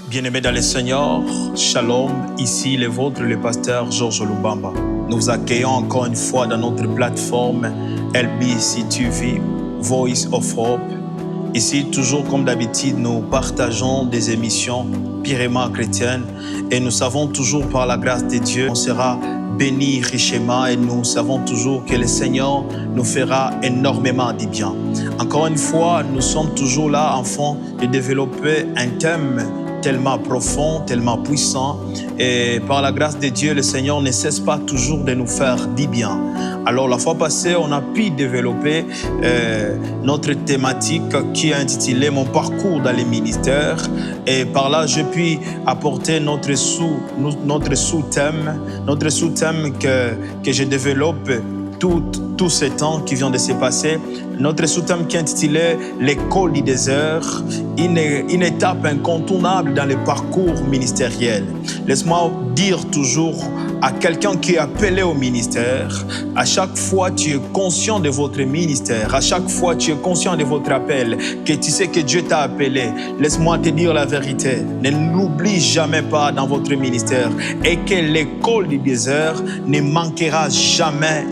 Bien-aimés dans le Seigneur, Shalom, ici le vôtre, le pasteur Georges Lubamba. Nous vous accueillons encore une fois dans notre plateforme LBC TV, Voice of Hope. Ici, toujours comme d'habitude, nous partageons des émissions purement chrétiennes et nous savons toujours par la grâce de Dieu, on sera béni richement et nous savons toujours que le Seigneur nous fera énormément du bien. Encore une fois, nous sommes toujours là, enfants, de développer un thème tellement profond, tellement puissant. Et par la grâce de Dieu, le Seigneur ne cesse pas toujours de nous faire du bien. Alors la fois passée, on a pu développer notre thématique qui est intitulée « Mon parcours dans les ministères ». Et par là, je puis apporter notre sous-thème que je développe tout ce temps qui vient de se passer. Notre sous-thème qui est intitulé « L'école du désert », une étape incontournable dans le parcours ministériel. Laisse-moi dire toujours à quelqu'un qui est appelé au ministère, à chaque fois tu es conscient de votre ministère, à chaque fois tu es conscient de votre appel, que tu sais que Dieu t'a appelé. Laisse-moi te dire la vérité, ne l'oublie jamais pas dans votre ministère et que l'école du désert ne manquera jamais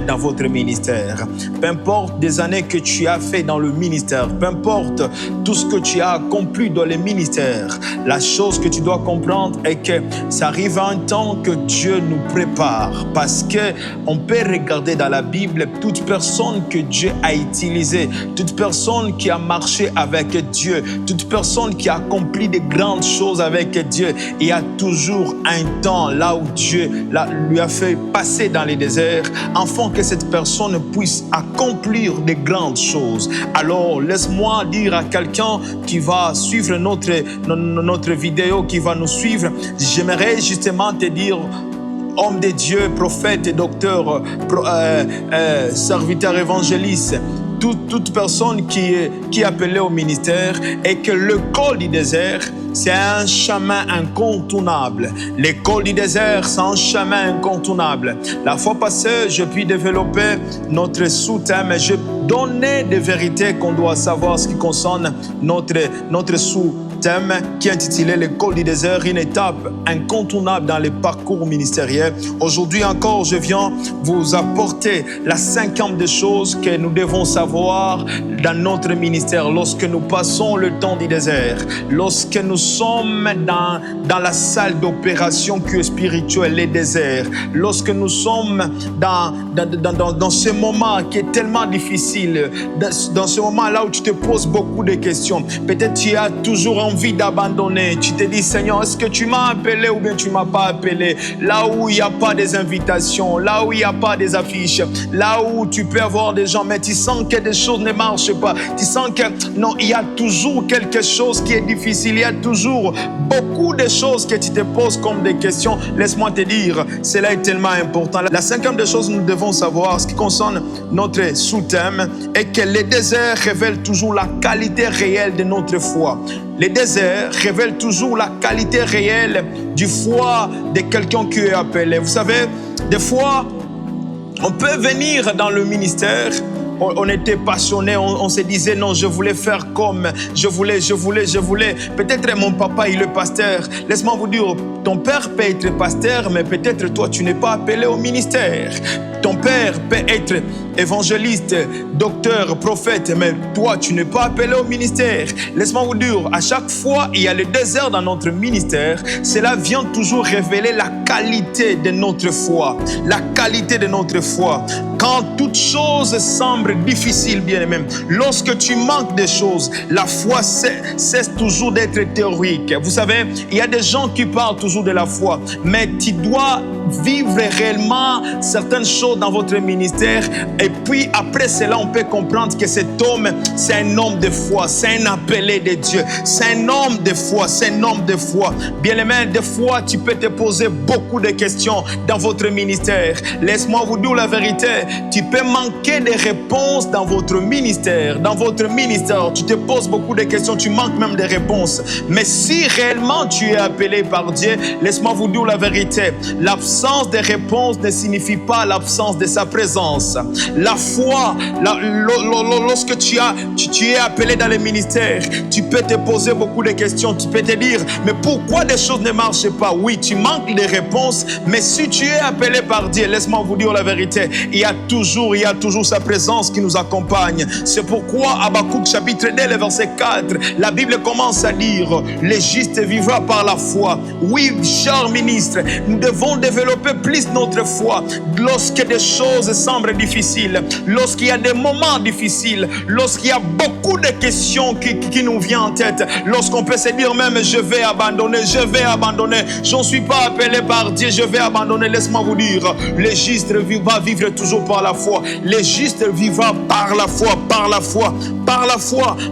dans votre ministère. Peu importe des années que tu as fait dans le ministère, peu importe tout ce que tu as accompli dans le ministère, la chose que tu dois comprendre est que ça arrive à un temps que Dieu nous prépare, parce que on peut regarder dans la Bible toute personne que Dieu a utilisée, toute personne qui a marché avec Dieu, toute personne qui a accompli de grandes choses avec Dieu. Il y a toujours un temps là où Dieu lui a fait passer dans les déserts afin que cette personne puisse accomplir de grandes choses. Alors laisse-moi dire à quelqu'un qui va suivre notre vidéo, qui va nous suivre, j'aimerais justement te dire, homme de Dieu, prophète, docteur, serviteur, évangéliste, toute personne qui est appelée au ministère, et que l'école du désert, c'est un chemin incontournable. L'école du désert, c'est un chemin incontournable. La fois passée, je puis développer notre sous-thème et je donnais des vérités qu'on doit savoir ce qui concerne notre sous-thème qui est intitulé l'école du désert, une étape incontournable dans le parcours ministériel. Aujourd'hui encore, je viens vous apporter la 5e des choses que nous devons savoir dans notre ministère lorsque nous passons le temps du désert, lorsque nous sommes dans la salle d'opération qui est spirituelle, les déserts, lorsque nous sommes dans ce moment qui est tellement difficile, dans ce moment-là où tu te poses beaucoup de questions. Peut-être tu as toujours envie d'abandonner. Tu te dis, Seigneur, est-ce que tu m'as appelé ou bien tu ne m'as pas appelé? Là où il n'y a pas des invitations, là où il n'y a pas des affiches, là où tu peux avoir des gens, mais tu sens que des choses ne marchent pas. Tu sens que non, il y a toujours quelque chose qui est difficile. Il y a toujours beaucoup de choses que tu te poses comme des questions. Laisse-moi te dire, cela est tellement important. La 5e des choses que nous devons savoir, ce qui concerne notre sous-thème, est que les déserts révèlent toujours la qualité réelle de notre foi. Les déserts révèlent toujours la qualité réelle du foi de quelqu'un qui est appelé. Vous savez, des fois, on peut venir dans le ministère, on était passionné, on se disait non, je voulais faire comme, je voulais. Peut-être mon papa, il est pasteur. Laisse-moi vous dire, ton père peut être pasteur, mais peut-être toi, tu n'es pas appelé au ministère. Ton père peut être évangéliste, docteur, prophète, mais toi, tu n'es pas appelé au ministère. Laisse-moi vous dire, à chaque fois, il y a le désert dans notre ministère. Cela vient toujours révéler la qualité de notre foi. La qualité de notre foi. Quand toute chose semble difficile, bien aimé, lorsque tu manques de choses, la foi cesse toujours d'être théorique. Vous savez, il y a des gens qui parlent toujours de la foi, mais tu dois vivre réellement certaines choses dans votre ministère, et puis après cela on peut comprendre que cet homme, c'est un homme de foi, c'est un appelé de Dieu, c'est un homme de foi, c'est un homme de foi. Bien aimé, des fois tu peux te poser beaucoup de questions dans votre ministère. Laisse-moi vous dire la vérité, tu peux manquer de réponses dans votre ministère. Dans votre ministère, tu te poses beaucoup de questions, tu manques même de réponses. Mais si réellement tu es appelé par Dieu, laisse-moi vous dire la vérité, l'absence de réponse ne signifie pas l'absence de sa présence. La foi, lorsque tu es appelé dans le ministère, tu peux te poser beaucoup de questions. Tu peux te dire, mais pourquoi des choses ne marchent pas? Oui, tu manques de réponses, mais si tu es appelé par Dieu, laisse-moi vous dire la vérité, il y a toujours sa présence qui nous accompagne. C'est pourquoi Habakkuk chapitre 2, le verset 4, la Bible commence à dire, le juste vivra par la foi. Oui, cher ministre, nous devons développer plus notre foi lorsque des choses semblent difficiles, lorsqu'il y a des moments difficiles, lorsqu'il y a beaucoup de questions qui nous viennent en tête, lorsqu'on peut se dire même je vais abandonner, je ne suis pas appelé par Dieu, je vais abandonner. Laisse-moi vous dire, le juste va vivre toujours par la foi. Le juste vivra par la foi,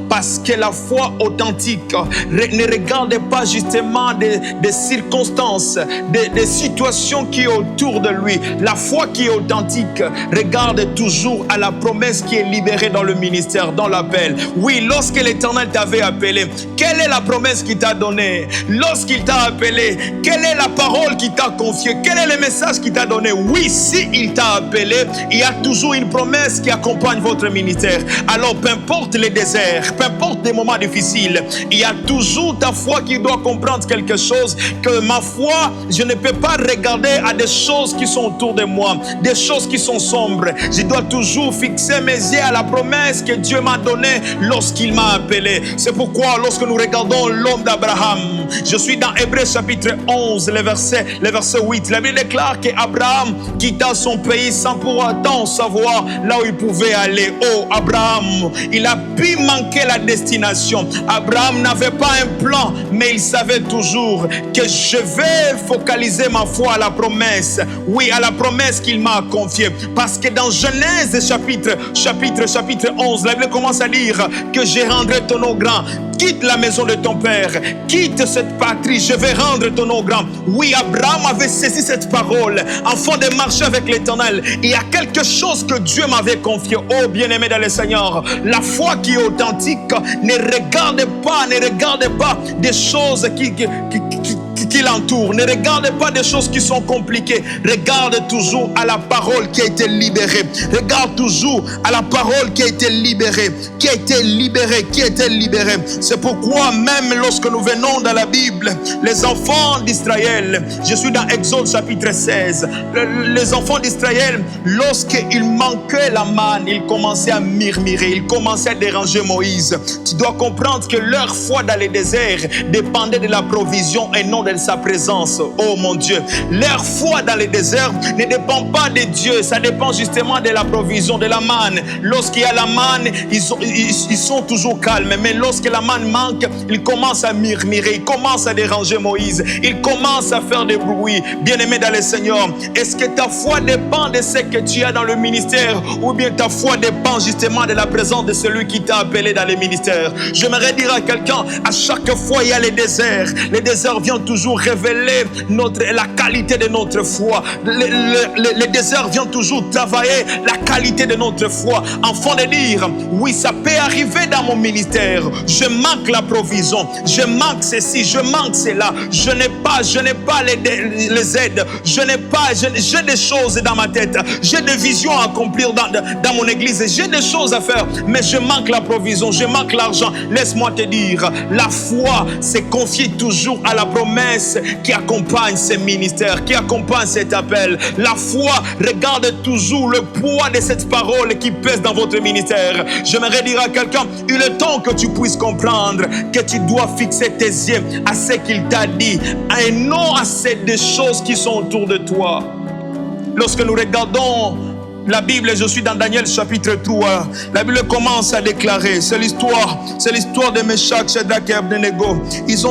parce que la foi authentique ne regarde pas justement des circonstances, des situations qui sont autour de lui. La foi qui est authentique regarde toujours à la promesse qui est libérée dans le ministère, dans l'appel. Oui, lorsque l'Éternel t'avait appelé, quelle est la promesse qu'il t'a donnée? Lorsqu'il t'a appelé, quelle est la parole qu'il t'a confiée? Quel est le message qu'il t'a donné? Oui, si il t'a appelé, il y a toujours une promesse qui accompagne votre ministère. Alors, peu importe les déserts, peu importe les moments difficiles, il y a toujours ta foi qui doit comprendre quelque chose, que ma foi, je ne peux pas regarder à des choses qui sont autour de moi, des choses qui sont sombres. Je dois toujours fixer mes yeux à la promesse que Dieu m'a donnée lorsqu'il m'a appelé. C'est pourquoi lorsque nous regardons l'homme d'Abraham, je suis dans Hébreux chapitre 11, le verset 8, la Bible déclare qu'Abraham quitta son pays sans pour autant savoir là où il pouvait aller. Oh, Abraham, il a pu manquer la destination. Abraham n'avait pas un plan, mais il savait toujours que je vais focaliser ma foi à la promesse. Oui, à la promesse qu'il m'a confiée. Parce que dans Genèse chapitre 11, la Bible commence à dire que je rendrai ton nom grand. Quitte la maison de ton père, quitte cette patrie, je vais rendre ton nom grand. Oui, Abraham avait saisi cette parole afin de marcher avec l'Éternel. Il y a quelque chose que Dieu m'avait confié. Oh, bien-aimé dans le Seigneur, la foi qui est authentique ne regarde pas des choses qui l'entourent. Ne regarde pas des choses qui sont compliquées. Regarde toujours à la parole qui a été libérée. Regarde toujours à la parole qui a été libérée. Qui a été libérée. C'est pourquoi même lorsque nous venons dans la Bible, les enfants d'Israël, je suis dans Exode chapitre 16, les enfants d'Israël, lorsqu'ils manquaient la manne, ils commençaient à murmurer, ils commençaient à déranger Moïse. Tu dois comprendre que leur foi dans le désert dépendait de la provision et non de sa présence. Oh mon Dieu, leur foi dans le désert ne dépend pas de Dieu, ça dépend justement de la provision, de la manne. Lorsqu'il y a la manne, ils sont toujours calmes, mais lorsque la manne manque, ils commencent à murmurer, ils commencent à déranger Moïse, ils commencent à faire des bruits. Bien-aimé dans le Seigneur, est-ce que ta foi dépend de ce que tu as dans le ministère, ou bien ta foi dépend justement de la présence de celui qui t'a appelé dans le ministère? J'aimerais dire à quelqu'un, à chaque fois il y a les déserts. Les déserts viennent toujours révéler la qualité de notre foi. Les déserts viennent toujours travailler la qualité de notre foi, afin de dire, oui, ça peut arriver dans mon ministère, je manque la provision, je manque ceci, je manque cela, je n'ai pas les aides, j'ai des choses dans ma tête, j'ai des visions à accomplir dans mon église, j'ai des choses à faire, mais je manque la provision, je manque l'argent. Laisse-moi te dire, la foi se confie toujours à la promesse qui accompagne ce ministère, qui accompagne cet appel. La foi regarde toujours le poids de cette parole qui pèse dans votre ministère. J'aimerais dire à quelqu'un, il est temps que tu puisses comprendre que tu dois fixer tes yeux à ce qu'il t'a dit et non à ces des choses qui sont autour de toi. Lorsque nous regardons la Bible, je suis dans Daniel chapitre 3. La Bible commence à déclarer, c'est l'histoire de Meshach, Shadrach et Abednego. Ils se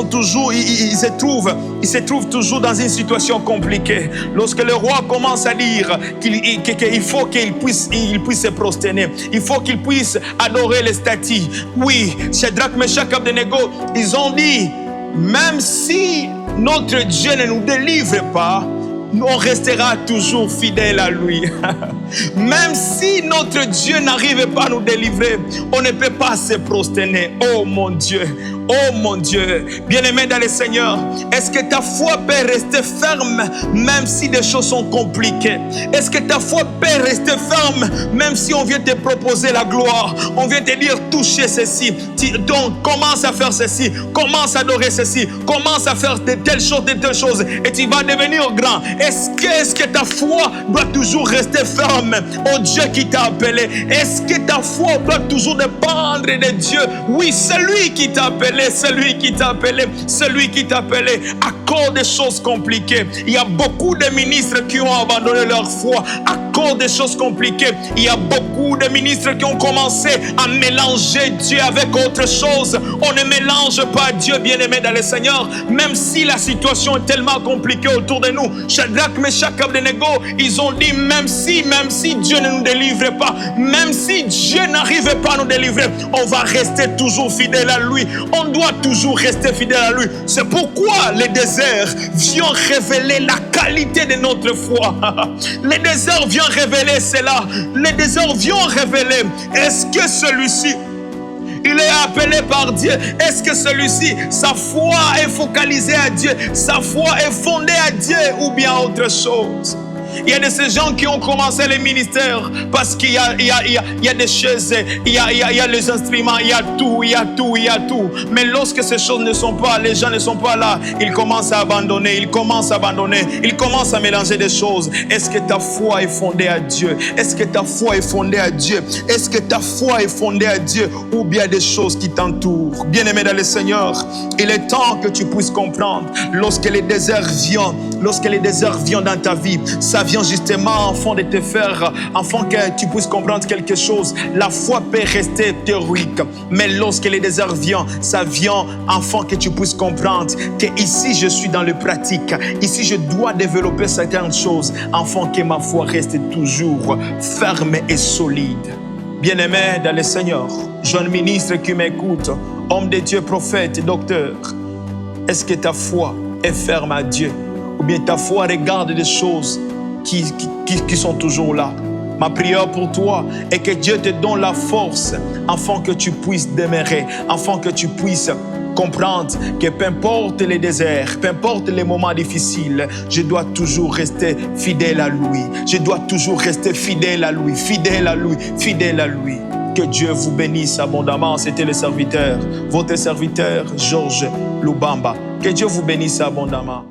trouvent toujours dans une situation compliquée. Lorsque le roi commence à dire qu'il faut qu'il puisse se prosterner, il faut qu'il puisse adorer les statues. Oui, Shadrach, Meshach et Abednego, ils ont dit, même si notre Dieu ne nous délivre pas, on restera toujours fidèle à lui. Même si notre Dieu n'arrive pas à nous délivrer, on ne peut pas se prosterner. Oh mon Dieu, oh mon Dieu. Bien-aimé dans le Seigneur, est-ce que ta foi peut rester ferme même si des choses sont compliquées? Est-ce que ta foi peut rester ferme même si on vient te proposer la gloire? On vient te dire toucher ceci. Donc commence à faire ceci, commence à adorer ceci, commence à faire de telles choses et tu vas devenir grand. Est-ce que ta foi doit toujours rester ferme au Dieu qui t'a appelé? Est-ce que ta foi doit toujours dépendre de Dieu? Oui, celui qui t'a appelé, celui qui t'a appelé, celui qui t'a appelé à cause des choses compliquées. Il y a beaucoup de ministres qui ont abandonné leur foi à cause des choses compliquées. Il y a beaucoup de ministres qui ont commencé à mélanger Dieu avec autre chose. On ne mélange pas Dieu, bien-aimé dans le Seigneur, même si la situation est tellement compliquée autour de nous. Shadrach, Meshach, Abednego, ils ont dit même si Dieu ne nous délivre pas, même si Dieu n'arrive pas à nous délivrer, on va rester toujours fidèle à lui. On doit toujours rester fidèle à lui. C'est pourquoi le désert vient révéler la qualité de notre foi. Le désert vient révéler cela. Le désert vient révéler, est-ce que celui-ci, il est appelé par Dieu? Est-ce que celui-ci, sa foi est focalisée à Dieu? Sa foi est fondée à Dieu ou bien autre chose? Il y a de ces gens qui ont commencé les ministères parce qu'il y a des chaises, il y a les instruments, il y a tout. Mais lorsque ces choses ne sont pas, les gens ne sont pas là, ils commencent à abandonner, ils commencent à mélanger des choses. Est-ce que ta foi est fondée à Dieu? Est-ce que ta foi est fondée à Dieu? Est-ce que ta foi est fondée à Dieu ou bien des choses qui t'entourent? Bien-aimé dans le Seigneur, il est temps que tu puisses comprendre lorsque les déserts viennent dans ta vie, ça vient justement afin de te faire, afin que tu puisses comprendre quelque chose. La foi peut rester théorique, mais lorsque les déserts viennent, ça vient afin que tu puisses comprendre que ici je suis dans le pratique, ici je dois développer certaines choses afin que ma foi reste toujours ferme et solide. Bien-aimé dans le Seigneur, jeune ministre qui m'écoute, homme de Dieu, prophète, docteur, est-ce que ta foi est ferme à Dieu? Ou bien ta foi regarde des choses qui sont toujours là? Ma prière pour toi est que Dieu te donne la force afin que tu puisses demeurer, afin que tu puisses comprendre que peu importe les déserts, peu importe les moments difficiles, je dois toujours rester fidèle à lui. Je dois toujours rester fidèle à lui, fidèle à lui, fidèle à lui. Que Dieu vous bénisse abondamment. C'était le serviteur, votre serviteur Georges Lubamba. Que Dieu vous bénisse abondamment.